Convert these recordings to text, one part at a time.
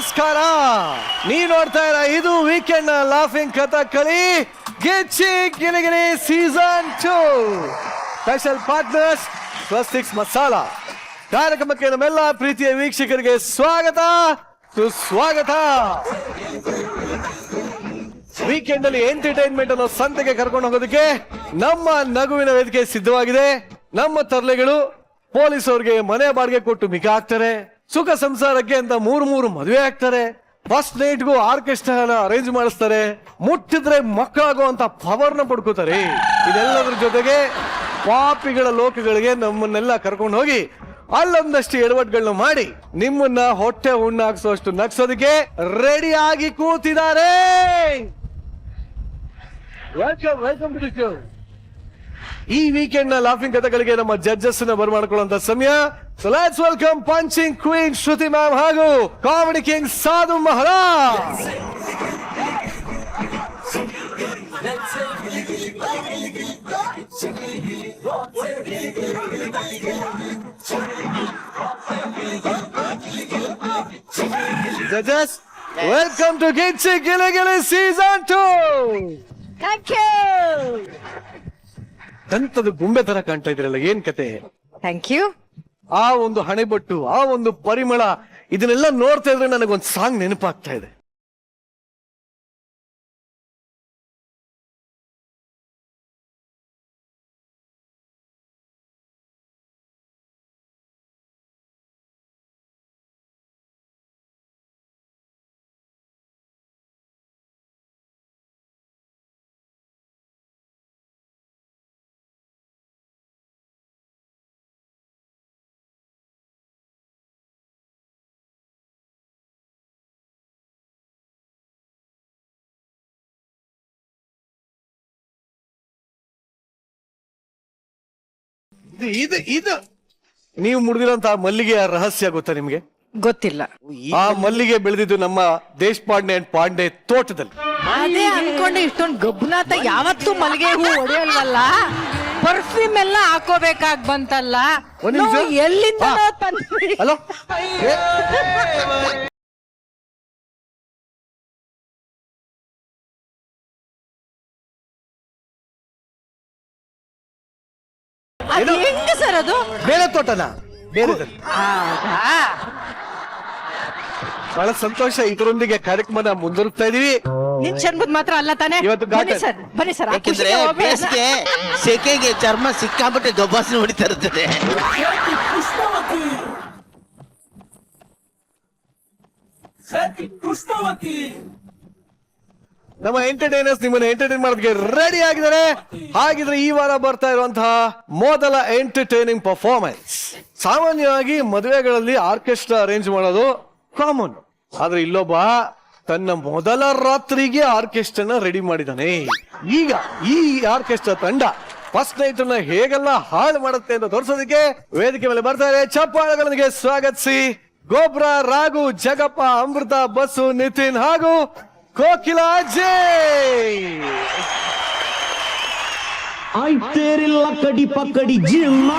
ನಮಸ್ಕಾರ. ನೀವ್ ನೋಡ್ತಾ ಇರ ಇದು ವೀಕೆಂಡ್ ನ ಲಾಫಿಂಗ್ ಕಥಕಳಿ ಗಿಚ್ಚಿ ಗಿಲಿಗಿಲಿ ಸೀಸನ್ 2. ಸ್ಪೆಷಲ್ ಪಾರ್ಟ್ನರ್ಸ್ ಸ್ವಸ್ತಿಕ್ಸ್ ಮಸಾಲಾ. ಕಾರ್ಯಕ್ರಮಕ್ಕೆ ನಮ್ಮೆಲ್ಲ ಪ್ರೀತಿಯ ವೀಕ್ಷಕರಿಗೆ ಸ್ವಾಗತ ಸುಸ್ವಾಗತ. ವೀಕೆಂಡ್ ಅಲ್ಲಿ ಎಂಟರ್ಟೈನ್ಮೆಂಟ್ ಅನ್ನೋ ಸಂತೆಗೆ ಕರ್ಕೊಂಡು ಹೋಗೋದಕ್ಕೆ ನಮ್ಮ ನಗುವಿನ ವೇದಿಕೆ ಸಿದ್ಧವಾಗಿದೆ. ನಮ್ಮ ತರ್ಲೆಗಳು ಪೊಲೀಸ್ ಅವ್ರಿಗೆ ಮನೆ ಬಾಡಿಗೆ ಕೊಟ್ಟು ಮಿಕ ಹಾಕ್ತಾರೆ, ಸುಖ ಸಂಸಾರಕ್ಕೆ ಅಂತ ಮೂರು ಮದುವೆ ಆಗ್ತಾರೆ, ಫಸ್ಟ್ ನೈಟ್ಗೂ ಆರ್ಕೆಸ್ಟ್ರಾ ಅರೇಂಜ್ ಮಾಡಿಸ್ತಾರೆ, ಮುಟ್ಟಿದ್ರೆ ಮಕ್ಕಳಾಗುವಂತ ಪವರ್ನ ಪಡ್ಕೋತಾರೆ. ಇದೆಲ್ಲದ್ರ ಜೊತೆಗೆ ಪಾಪಿಗಳ ಲೋಕಗಳಿಗೆ ನಮ್ಮನ್ನೆಲ್ಲ ಕರ್ಕೊಂಡು ಹೋಗಿ ಅಲ್ಲೊಂದಷ್ಟು ಎಡವಟ್ಗಳನ್ನ ಮಾಡಿ ನಿಮ್ಮನ್ನ ಹೊಟ್ಟೆ ಹುಣ್ಣಾಕ್ಸೋಷ್ಟು ನಗ್ಸೋದಕ್ಕೆ ರೆಡಿ ಆಗಿ ಕೂತಿದ್ದಾರೆ. Welcome to the show. ಈ ವೀಕೆಂಡ್ ನ ಲಾಫಿಂಗ್ ಕಥೆಗಳಿಗೆ ನಮ್ಮ ಜಡ್ಜಸ್ ನ ಬರಮಾಡ್ಕೊಳ್ಳುವಂತ ಸಮಯ. So let's welcome punching queen Shruti ma'am ಹಾಗೂ comedy king Sadhu Maharaj. Judges, welcome to Gicchi Giligili season 2. Thank you. ದಂತದ ಗುಂಬೆ ತರ ಕಾಣ್ತಾ ಇದ್ರಲ್ಲ, ಏನ್ ಕತೆ? Thank you. ಆ ಒಂದು ಹಣೆಬಟ್ಟು, ಆ ಒಂದು ಪರಿಮಳ, ಇದನ್ನೆಲ್ಲ ನೋಡ್ತಾ ಇದ್ರೆ ನನಗೊಂದು ಸಾಂಗ್ ನೆನಪಾಗ್ತಾ ಇದೆ. ಇದು ನೀವು ಮುಡಿದಿರೋಂತ ಮಲ್ಲಿಗೆಯ ರಹಸ್ಯ ಗೊತ್ತಾ ನಿಮ್ಗೆ? ಗೊತ್ತಿಲ್ಲ. ಆ ಮಲ್ಲಿಗೆ ಬೆಳೆದಿದ್ದು ನಮ್ಮ ದೇಶಪಾಂಡೆ ಅಂಡ್ ಪಾಂಡೆ ತೋಟದಲ್ಲಿ. ಅದೇ ಅನ್ಕೊಂಡೆ, ಇಷ್ಟೊಂದು ಗಬ್ಬನಾತ ಯಾವತ್ತೂ ಮಲ್ಲಿಗೆ ಹೂ ಹೊಡೆಯಲ್ವಲ್ಲ, ಪರ್ಫ್ಯೂಮ್ ಎಲ್ಲ ಹಾಕೋಬೇಕಾಗ್ ಬಂತಲ್ಲ. ಒಂದ್ ನಿಮಿಷ. ನಾವು ಎಲ್ಲಿಂದ ತಂದ್ವಿ? ಹಲೋ, ಅದು ಹೆಂಗ ಸರ್ ಅದು? ಬೇರೆ ತೋಟನ ಬೇರೆ. ಹೌದಾ? ಬಹಳ ಸಂತೋಷ. ಇದರೊಂದಿಗೆ ಕಾರ್ಯಕ್ರಮ ಮುಂದುವರಿಸ್ತಾ ಇದೀವಿ. ನಿನ್ ಜನ್ಮದ್ ಮಾತ್ರ ಅಲ್ಲ ತಾನೆ? ಇವತ್ತು ಬನ್ನಿ ಸರ್, ಬನ್ನಿ ಸರ್. ಯಾಕೆಂದ್ರೆ ಬೇಸಿಗೆ ಸೆಕೆಗೆ ಚರ್ಮ ಸಿಕ್ಕಾಬಿಟ್ಟೆ ದೊಬ್ಬಾಸನೆ ಹೊಡಿತಾ ಇರ್ತದೆ. ನಮ್ಮ ಎಂಟರ್ಟೈನರ್ಸ್ ನಿಮ್ಮನ್ನ ಎಂಟರ್ಟೈನ್ ಮಾಡೋದಕ್ಕೆ ರೆಡಿ ಆಗಿದ್ದಾರೆ. ಹಾಗಿದ್ರೆ ಈ ವಾರ ಬರ್ತಾ ಇರುವಂತಹ ಮೊದಲ ಎಂಟರ್ಟೈನಿಂಗ್ ಪರ್ಫಾರ್ಮೆನ್ಸ್. ಸಾಮಾನ್ಯವಾಗಿ ಮದುವೆಗಳಲ್ಲಿ ಆರ್ಕೆಸ್ಟ್ರಾ ಅರೇಂಜ್ ಮಾಡೋದು ಕಾಮನ್, ಆದ್ರೆ ಇಲ್ಲೊಬ್ಬ ತನ್ನ ಮೊದಲ ರಾತ್ರಿಗೆ ಆರ್ಕೆಸ್ಟ್ರಾನ ರೆಡಿ ಮಾಡಿದ್ದಾನೆ. ಈಗ ಈ ಆರ್ಕೆಸ್ಟ್ರಾ ತಂಡ ಫಸ್ಟ್ ನೈಟ್ ಅನ್ನ ಹೇಗೆಲ್ಲ ಹಾಳು ಮಾಡುತ್ತೆ ಅಂತ ತೋರಿಸೋದಕ್ಕೆ ವೇದಿಕೆ ಮೇಲೆ ಬರ್ತಾರೆ. ಚಪ್ಪಾಳೆಗಳೊಂದಿಗೆ ಸ್ವಾಗತಿಸಿ ಗೋಬ್ರ, ರಾಘು, ಜಗಪ್ಪ, ಅಮೃತ, ಬಸ್ಸು, ನಿತಿನ್ ಹಾಗೂ ಕೋಕಿಲಾ ಅಜಯ್. ಆಯ್ತೇರಿಲ್ಲ ಕಡಿ ಪಕ್ಕಡಿ ಜಿಮ್ಮ.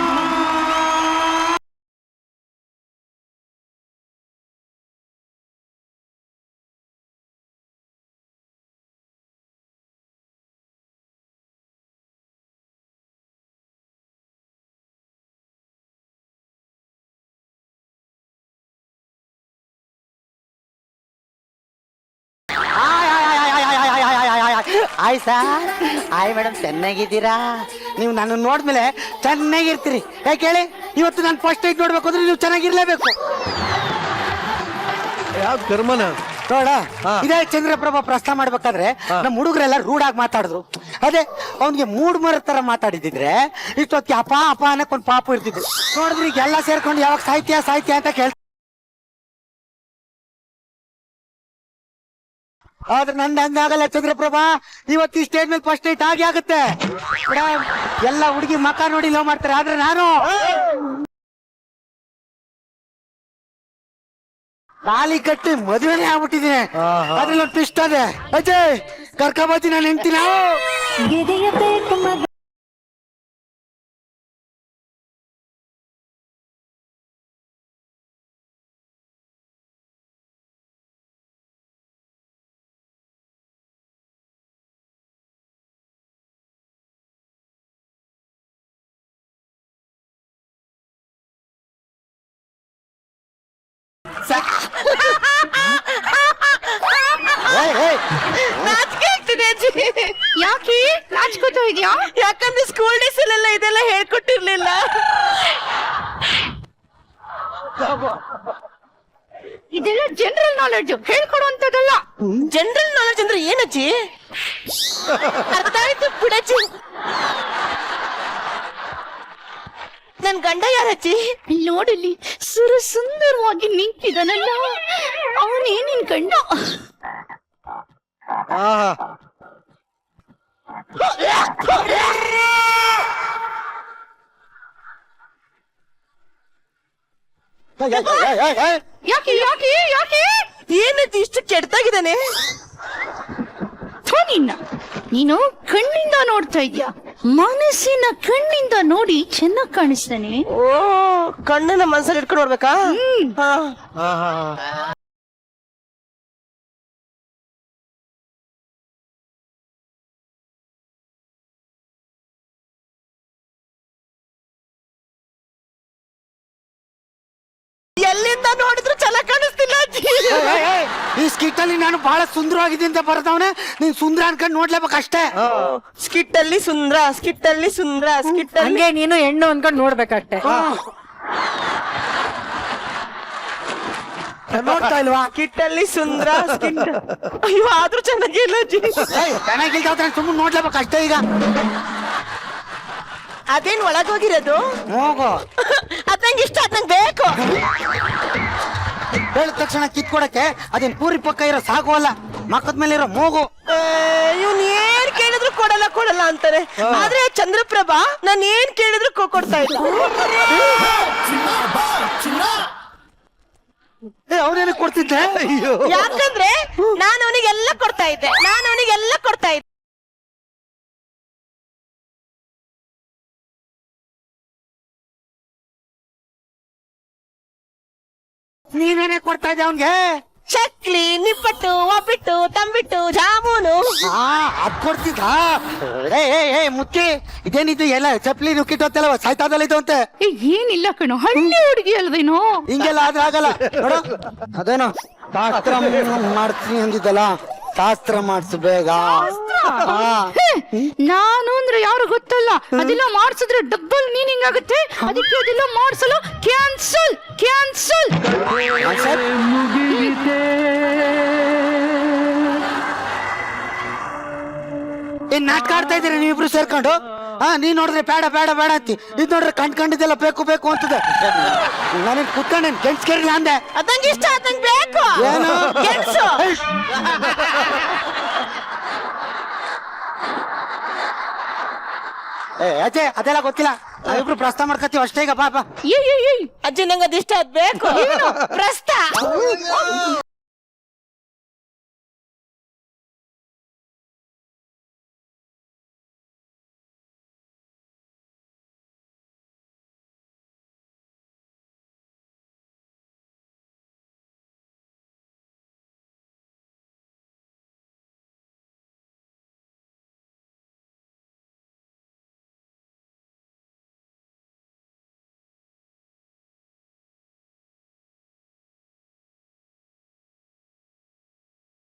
ಆಯ್ ಸರ್, ಆಯ್ ಮೇಡಮ್, ಚೆನ್ನಾಗಿದ್ದೀರಾ? ನೀವು ನನ್ನ ನೋಡಿದ್ಮೇಲೆ ಚೆನ್ನಾಗಿರ್ತೀರಿ. ಯಾಕೆ ಹೇಳಿ, ಇವತ್ತು ನಾನು ಫಸ್ಟ್ ನೈಟ್ ನೋಡ್ಬೇಕು ಅಂದ್ರೆ ನೀವು ಚೆನ್ನಾಗಿರ್ಲೇಬೇಕು. ಯಾವ ಕರ್ಮನ ನೋಡ, ಇದೇ ಚಂದ್ರಪ್ರಭಾ ಪ್ರಸ್ತಾವ ಮಾಡ್ಬೇಕಾದ್ರೆ ನಮ್ಮ ಹುಡುಗರೆಲ್ಲ ರೂಢಾಗಿ ಮಾತಾಡಿದ್ರು. ಅದೇ ಅವ್ನಿಗೆ ಮೂಡ್ ಮರ ತರ ಮಾತಾಡಿದ್ರೆ ಇಷ್ಟೊತ್ತಿಗೆ ಅಪ ಅಪ ಅನ್ನಕ್ ಒಂದು ಪಾಪು ಇರ್ತಿದ್ರು. ನೋಡಿದ್ರೆ ಈಗ ಎಲ್ಲ ಸೇರ್ಕೊಂಡು ಯಾವಾಗ ಸಾಹಿತ್ಯ ಅಂತ ಕೇಳ್ತಾರೆ. ಆದ್ರೆ ನಂದು ಹಂಗಾಗಲ್ಲ ಚಂದ್ರಪ್ರಭಾ. ಇವತ್ತು ಈ ಸ್ಟೇಜ್ ಮೇಲೆ ಫಸ್ಟ್ ನೈಟ್ ಆಗುತ್ತೆ. ಎಲ್ಲ ಹುಡುಗಿ ಮಕ್ಕ ನೋಡಿ ಲವ್ ಮಾಡ್ತಾರೆ, ಆದ್ರೆ ನಾನು ತಾಲಿ ಕಟ್ಟಿ ಮದುವೆನೇ ಆಗ್ಬಿಟ್ಟಿದ್ದೀನಿ. ಅದ್ರಲ್ಲಿ ಒಂದು ಟ್ವಿಸ್ಟ್ ಅದೇ. ಅಜಯ್, ಕರ್ಕೊಂಬತ್ತೀನಿ ನಾನು ಹೆಂಡ್ತಿನ. ನಾಚ್ಕೋತಾ ಇದ್ಯಾ? ಯಾಕಂದ್ರೆ ಸ್ಕೂಲ್ ಡೇಸ್ ಅಲ್ಲೆಲ್ಲ ಇದೆಲ್ಲ ಹೇಳ್ಕೊಟ್ಟಿರ್ಲಿಲ್ಲ. ಇದೆಲ್ಲ ಜನರಲ್ ನಾಲೆಡ್ಜ್, ಹೇಳ್ಕೊಡುವಂತದಲ್ಲ. ಜನರಲ್ ನಾಲೆಡ್ಜ್ ಅಂದ್ರೆ ಏನಜ್ಜಿ? ಅರ್ಥ ಆಯ್ತು ಬಿಡಜ್ಜಿ. ನನ್ ಗಂಡ ಯಾರಜ್ಜಿ? ನೋಡಲಿ ಸುಂದರವಾಗಿ ನಿಂತಿದ್ದಾನಲ್ಲ, ಅವನೇ ನಿನ್ ಗಂಡ. ಆಹಾ ಯಾಕೆ ಯಾಕೆ ಯಾಕೆ? ಏನಜ್ಜಿ ಇಷ್ಟು ಕೆಡ್ತಾಗಿದ್ದಾನೆ? ನೀನು ಕಣ್ಣಿಂದ ನೋಡ್ತಾ ಇದ್ಯಾ, ಮನಸ್ಸಿನ ಕಣ್ಣಿಂದ ನೋಡಿ ಚೆನ್ನಾಗಿ ಕಾಣಿಸ್ತಾನೆ. ಓ, ಕಣ್ಣನ್ನ ಮನ್ಸಲ್ಲಿ ಇಟ್ಕೊಂಡು ನೋಡ್ಬೇಕಾ? ಹಾ. ಆಹಾ ಎಲ್ಲಿಂದ ನೋಡಿದ್ರು ಚೆನ್ನಾಗ್ ಕಾಣಿಸ್ತಿಲ್ಲ ಅಜ್ಜಿ. ಈ ಸ್ಕಿಟ್ ಅಲ್ಲಿ ನಾನು ಬಹಳ ಸುಂದರವಾಗಿದೆ ಅಂತ ಬರ್ದವನೆ, ನೀನ್ ಸುಂದರ ಅನ್ಕೊಂಡು ನೋಡ್ಲೇಬೇಕಷ್ಟೇ. ಸ್ಕಿಟ್ ಅಲ್ಲಿ ಸುಂದ್ರ, ಸ್ಕಿಟ್ ಅಲ್ಲಿ ಸುಂದ್ರ, ಸ್ಕಿಟ್ ಅಲ್ಲಿ ಹಂಗೆ ನೀನು ಹೆಣ್ಣು ಅನ್ಕೊಂಡು ನೋಡ್ಬೇಕಷ್ಟೆ. ನೋಡ್ತಾ ಇಲ್ವಾ? ಸ್ಕಿಟ್ ಅಲ್ಲಿ ಸುಂದ್ರ, ಸ್ಕಿಟ್. ಅಯ್ಯೋ, ಆದ್ರೂ ಚೆನ್ನಾಗಿಲ್ಲ ಅಜ್ಜಿ. ಚೆನ್ನಾಗಿಲ್ದ ಸುಮ್ಮನೆ ನೋಡ್ಲೇಬೇಕಷ್ಟೇ. ಈಗ ಅದೇನ್ ಒಳಗೋಗಿರೋದು? ಹೋಗು, ಅದ್ ನಂಗೆ ಇಷ್ಟ, ಅದ್ ನಂಗೆ ಬೇಕು. ಹೇಳಿದ ತಕ್ಷಣ ಕಿತ್ಕೊಡಕ್ಕೆ ಅದೇನ್ ಪೂರಿ ಪಕ್ಕ ಇರೋ ಸಾಕು ಅಲ್ಲ, ಮಕ್ಕದ ಮೇಲೆ ಇರೋ ಮೂಗು. ಇವ್ನ್ ಏನ್ ಕೇಳಿದ್ರು ಕೊಡಲ್ಲ ಕೊಡಲ್ಲ ಅಂತಾರೆ. ಆದ್ರೆ ಚಂದ್ರಪ್ರಭಾ ನಾನ್ ಏನ್ ಕೇಳಿದ್ರು ಕೊಡ್ತಾ ಇಲ್ಲ. ಅವನೇನಕ್ಕೆ ಕೊಡ್ತಿದ್ದೆ? ಅಯ್ಯೋ ಯಾಕಂದ್ರೆ ನಾನು ಅವನಿಗೆಲ್ಲ ಕೊಡ್ತಾ ಇದ್ದೆ, ನಾನು ಅವನಿಗೆಲ್ಲ ಕೊಡ್ತಾ ಇದ್ದೆ. ನೀನೇನೆ ಕೊಡ್ತಾ ಇದ್ದೆ ಅವನ್ಗೆ? ಚಕ್ಲಿ, ನಿಪ್ಪಟ್ಟು, ಒಬ್ಬಿಟ್ಟು, ತಂಬಿಟ್ಟು, ಜಾಮೂನು. ಅದ್ ಕೊಡ್ತಿದ್ದ? ಏ ಮುತ್ತಿ, ಇದೇನಿದು ಎಲ್ಲ ಚಪ್ಲಿ ನುಕ್ಕಿಟ್ಟೋತ್ತಲ್ಲ, ಸಾಯ್ತಾದಲ್ಲ ಇದು ಅಂತೆ. ಏನಿಲ್ಲ ಕಣೋ, ಹಳ್ಳಿ ಹುಡುಗಿ ಅಲ್ವೇನೋ. ಹಿಂಗೆಲ್ಲ ಆದ್ರೆ ಆಗಲ್ಲ ನೋಡು. ಅದೇನೋ ಶಾಸ್ತ್ರ ಮಾಡ್ತೀನಿ ಅಂದಿದ್ದಲ್ಲ, ಶಾಸ್ತ್ರ ಮಾಡ್ಸು ಬೇಗ. ನಾನು ಅಂದ್ರೆ ಯಾರು ಗೊತ್ತಲ್ಲ, ಅದೆಲ್ಲ ಮಾಡ್ಸಿದ್ರೆ ಡಬ್ಬಲ್ ಮೀನಿಂಗ್ ಆಗುತ್ತೆ. ಅದಕ್ಕೆ ಅದೆಲ್ಲ ಮಾಡ್ಸಲು ಕ್ಯಾನ್ಸಲ್ ಕ್ಯಾನ್ಸಲ್. ಏನ್ ನಾಟಕ ಆಡ್ತಾ ಇದ್ದೀರಿ ನೀವಿಬ್ರು ಸೇರ್ಕೊಂಡು? ನೀನ್ ನೋಡಿದ್ರೆ ಬೇಡ ಬೇಡ ಬೇಡ ಅಂತಿ, ಇದ್ ನೋಡ್ರೆ ಕಂಡ್ಕೊಂಡಿದ್ದೆಲ್ಲ ಬೇಕು ಬೇಕು ಅಂತದೆ. ನಾನೇನ್ ಕುತ್ಕೊಂಡೇನ್ ಗೆಣಸ್ಕೇರಿಲ್ಲ ಅಂದೆ. ಅದಂಗೆ ಇಷ್ಟ, ಅದಂಗೆ ಬೇಕು. ಏನು? ಗೆಣಸು. ಅಜ್ಜೆ ಅದೆಲ್ಲ ಗೊತ್ತಿಲ್ಲ, ನಾವಿಬ್ರು ಪ್ರಸ್ತಾವ ಮಾಡ್ಕತ್ತೀವಿ ಅಷ್ಟೇ. ಈಗ ಪಾಪ ಅಜ್ಜಿ ನಂಗೆ ಅದಿಷ್ಟ, ಅದ್ ಬೇಕು. ಪ್ರಸ್ತ.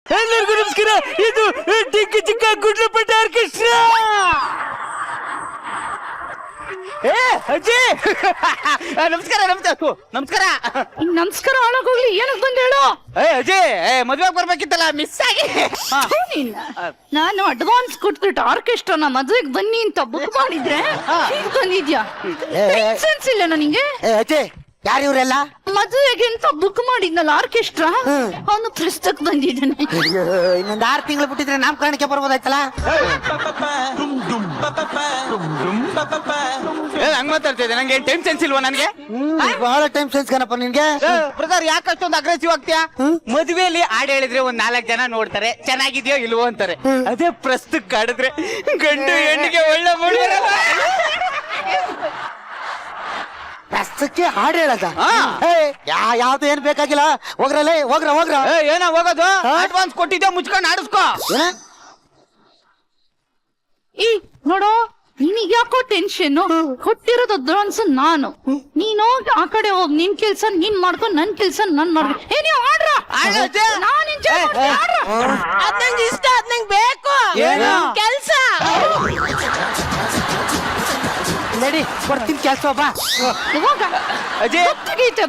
ಎಲ್ಲರಿಗೂ ನಮಸ್ಕಾರ. ಇದು ಟಿಕ್ಕ ಚಿಕ್ಕ ಗುಡ್ಲಪಟ್ಟ ಆರ್ಕೆಸ್ಟ್ರಾ. ಅಜ್ಜಿ ನಮಸ್ಕಾರ. ನಮಸ್ಕಾರ. ನಮಸ್ಕಾರ ಹಾಳಾಗೋಗ್ಲಿ, ಏನಕ್ ಬಂದ ಹೇಳು? ಅಜ್ಜಿ ಮದ್ವೆಗೆ ಬರ್ಬೇಕಿತ್ತಲ್ಲ, ಮಿಸ್ ಆಗಿ. ನಾನು ಅಡ್ವಾನ್ಸ್ ಕೊಟ್ಬಿಟ್ಟು ಆರ್ಕೆಸ್ಟ್ರಾನ ಮದ್ವೆಗೆ ಬನ್ನಿ ಅಂತ ಬುಕ್ ಮಾಡಿದ್ರೆ ಹೀಗ್ ಬಂದಿದ್ಯಾ? ಸೆನ್ಸ್ ಇಲ್ಲ ನನಗೆ. ಅಜ್ಜೆ ಯಾರು ಇವರೆಲ್ಲ? ಮದುವೆಗೆ ಅಂತ ಬುಕ್ ಮಾಡಿದ್ನಲ್ಲ ಆರ್ಕೆಸ್ಟ್ರಾ, ಅವನು ಪ್ರಸ್ತಕ್ ಬಂದಿದ್ದಾನೆ. ಇನ್ನೊಂದು 6 ತಿಂಗಳು ಬಿಟ್ಟಿದ್ರೆ ನಾಮಕರಣಕ್ಕೆ ಬರ್ಬೋದಾಯ್ತಲ್ಲ. ಹಂಗ್ ಮಾತಾಡ್ತಿದ್ದೆ, ನಂಗೆ ಟೈಮ್ ಸೆನ್ಸ್ ಇಲ್ವಾ? ನನ್ಗೆ ಬಹಳ ಟೈಮ್ ಸೆನ್ಸ್ ಕಣಪ್ಪ ನಿನ್ಗೆ. ಬ್ರದರ್ ಯಾಕೆ ಅಷ್ಟೊಂದು ಅಗ್ರೆಸಿವ್ ಆಗ್ತೀಯಾ? ಮದುವೆಯಲ್ಲಿ ಹಾಡು ಹೇಳಿದ್ರೆ 4 ಜನ ನೋಡ್ತಾರೆ, ಚೆನ್ನಾಗಿದ್ಯೋ ಇಲ್ವೋ ಅಂತಾರೆ. ಅದೇ ಪ್ರಸ್ತುಕ್ ಆಡಿದ್ರೆ ಗಂಡು ಹೆಣ್ಣಿಗೆ ಒಳ್ಳೆ ಮೂಡ್ ಬರಲ್ಲ. ಪ್ರಸ್ತಕ್ಕೆ ಹಾಡು ಹೇಳದ? ಯಾವ್ದು ಏನ್ ಬೇಕಾಗಿಲ್ಲ, ಹೋಗ್ರಲ್ಲೇ ಹೋಗ್ರ. ಏನೋ ಹೋಗೋದು, ಅಡ್ವಾನ್ಸ್ ಕೊಟ್ಟಿದ್ದೆ, ಮುಚ್ಕೊಂಡು ಆಡಿಸ್ಕೋ. ಈ ನೋಡು, ನಿನಗ್ ಯಾಕೋ ಟೆನ್ಷನ್ ಕೊಟ್ಟಿರೋದು ಅಡ್ವಾನ್ಸ್ ನಾನು. ನೀನ್ ಹೋಗಿ ಆ ಕಡೆ ಹೋಗಿ ನಿನ್ ಕೆಲ್ಸ ನೀನ್ ಮಾಡ್ಕೊಂಡು ನನ್ ಕೆಲ್ಸ ನನ್ ಮಾಡ್ಕೊ. ಏ ನೀವು ಆಡ್ರ ನಾನ್ enjoy ಮಾಡ್ತೀನಿ, ಆಡ್ರ. ಅದ್ ನಂಗೆ ಇಷ್ಟ, ಅದ್ ನಂಗೆ ಬೇಕು. ಕೆಲ್ಸ ನಡಿ ಕೊಡ್ತೀನಿ ಕೆಲ್ಸ ಬಾ. ಇವಾಗ ಅಜಯ್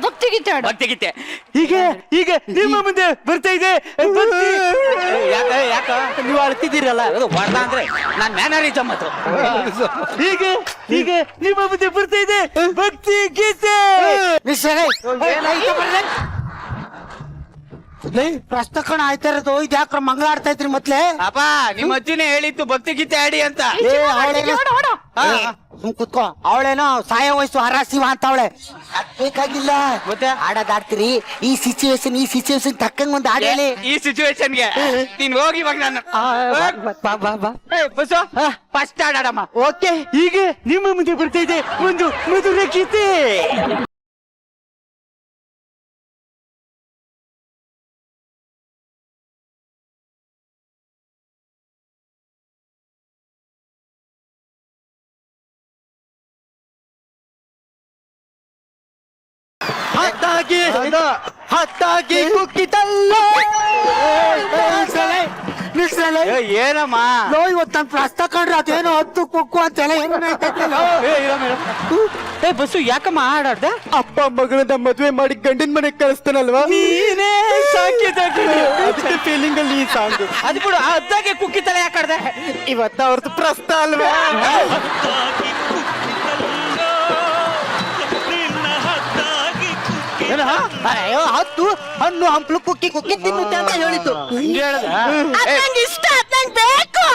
ಭಕ್ತಿ ಗೀತೆ ಆಡು. ಭಕ್ತಿಗೀತೆ ಈಗ ನಿಮ್ಮ ಮುಂದೆ ಬರ್ತಾ ಇದೆ ಭಕ್ತಿ. ಯಾಕ ನೀವು ಅಳ್ತಿದ್ದೀರಲ್ಲ, ಅದು ಹೊಡ್ದ ಅಂದ್ರೆ ನಾನ್ ಮ್ಯಾನರಿಸಮ್ ಅದು. ಈಗ ನಿಮ್ಮ ಮುಂದೆ ಬರ್ತಾ ಇದೆ ಭಕ್ತಿ ಗೀತೆ. ಪ್ರಸ್ತಕಣ ಆಯ್ತಾ ಇರೋದು ಇದು ಯಾಕ್ರ ಮಂಗಳ ಆಡ್ತಾ ಇದ್ರಿ ಮೊದ್ಲೇ? ಅಪ್ಪ ನಿಮ್ಮ ಅಜ್ಜಿನೇ ಹೇಳಿತ್ತು ಭಕ್ತಿ ಗೀತೆ ಆಡಿ ಅಂತ. ಸುಮ್ ಕುತ್ಕೋ. ಅವಳೇನೋ ಸಾಯ ವಯಸ್ಸು ಹರಾಸಿವ ಅಂತ ಅವಳೆ. ಬೇಕಾಗಿಲ್ಲ ಮತ್ತೆ ಆಡೋದಾಡ್ತೀರಿ. ಈ ಸಿಚುವೇಶನ್ ತಕ್ಕಂಗ್ ಒಂದು ಹಾಡು ಹೇಳಿ. ಈ ಸಿಚುವೇಶನ್ಗೆ ನೀನ್ ಹೋಗಿ ಇವಾಗ ನಾನು ಬಸ್ಸು ಫಸ್ಟ್ ಆಡಾಡಮ್ಮ. ಓಕೆ, ಈಗ ನಿಮ್ಮ ಮುಂದೆ ಬರ್ತಾ ಇದೆ ಒಂದು ಮಧುರ ಗೀತೆ. ಹತ್ತಾಗಿ ಕುಕ್ಕಿತಲ್ಲ. ಏನಮ್ಮ ಲೋ, ಇವತ್ತು ನನ್ ಪ್ರಸ್ತ ಕಂಡ್ರೆ ಅದೇನೋ ಹತ್ತು ಕುಕ್ಕು ಅಂತೆಲ್ಲ ಏ ಬಸ್ಸು ಯಾಕಮ್ಮ ಆಡಾಡ್ದ? ಅಪ್ಪ ಮಗಳನ್ನ ಮದ್ವೆ ಮಾಡಿ ಗಂಡಿನ ಮನೆಗೆ ಕಳಿಸ್ತಾನಲ್ವಾ, ನೀನೇ ಸಾಂಕೇತ ಅದಕ್ಕೆ ಫೀಲಿಂಗ್ ಅಲ್ಲಿ ಈ ಸಾಂಗ್. ಅದು ಬಿಡು, ಅದ್ದಾಗೆ ಕುಕ್ಕಿತಲೆ ಯಾಕಾಡ್ದೆ? ಇವತ್ತ ಅವ್ರದ್ದು ಪ್ರಸ್ತ ಅಲ್ವಾ? ಹತ್ತು ಹಣ್ಣು ಹಂಪ್ಲು ಕುಕ್ಕಿ ತಿನ್ನುತ್ತೆ ಅಂತ ಹೇಳಿದ್ದು. ಅದ್ ನಂಗೆ ಇಷ್ಟ, ಅದ್ ನಂಗೆ ಬೇಕು.